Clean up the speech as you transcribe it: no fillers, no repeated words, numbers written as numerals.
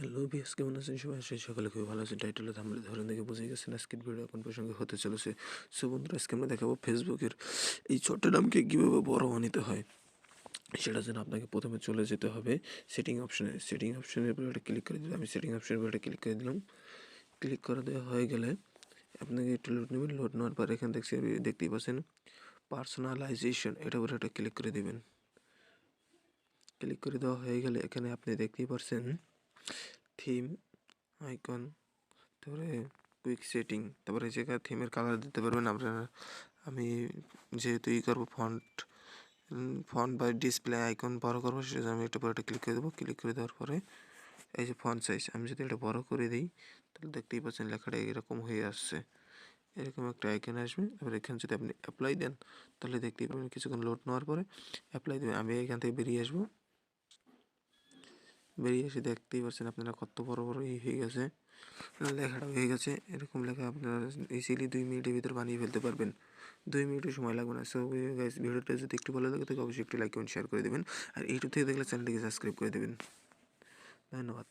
Hello বিয়াস, কেমন আছেন সবাই? আশা করি সকালে খুবই ভালো আছেন। টাইটেলে থাম্বনেল ধরে দেখে বুঝে গেছেন আজকের ভিডিও কোন প্রসঙ্গে হতে চলেছে। সো বন্ধুরা, আজকে আমরা দেখাবো ফেসবুকের এই ছোট্ট নামকে কীভাবে বড় বানাতে হয়। সেটার জন্য আপনাকে প্রথমে চলে যেতে হবে সেটিং অপশনে। সেটিং অপশনের উপরে একটা ক্লিক করে দিলাম। আমি সেটিং অপশনের উপরে একটা ক্লিক করে দিলাম। ক্লিক করে দেওয়া হয়ে গেলে আপনাকে একটু লোড নেবেন। লোড নেওয়ার পর এখানে দেখতেই পাচ্ছেন পার্সোনালাইজেশন, এটার উপরে একটা ক্লিক করে দেবেন। ক্লিক করে দেওয়া হয়ে গেলে এখানে আপনি দেখতেই পাচ্ছেন থিম, আইকন, তারপরে কুইক সেটিং, তারপরে এই জায়গায় থিমের কালার দিতে পারবেন আপনারা। আমি যেহেতু করবো ফন্ট বা ডিসপ্লে আইকন বড় করবো, সেটা আমি একটা পরে একটা ক্লিক করে দেবো। ক্লিক করে দেওয়ার পরে এই যে ফন্ট সাইজ, আমি যদি এটা বড় করে দিই তাহলে দেখতেই পাচ্ছেন লেখাটা এরকম হয়ে আসছে। এরকম একটা আইকন আসবে। এবার এখানে যদি আপনি অ্যাপ্লাই দেন তাহলে দেখতেই পাবেন কিছুক্ষণ লোড নেওয়ার পরে অ্যাপ্লাই দেবেন। আমি এখান থেকে বেরিয়ে আসবো। বেরিয়ে এসে দেখতেই পাচ্ছেন আপনারা কত বড় বড় হয়ে গেছে, লেখাটা হয়ে গেছে। এরকম লেখা আপনারা ইজিলি 2 মিনিটের ভিতর বানিয়ে ফেলতে পারবেন। 2 মিনিটের সময় লাগবে না। সো গাইস, ভিডিওটা যদি একটু ভালো লাগে তাহলে অবশ্যই একটু লাইক কমেন্ট শেয়ার করে দেবেন। আর ইউটিউব থেকে দেখলে চ্যানেলটিকে সাবস্ক্রাইব করে দেবেন। ধন্যবাদ।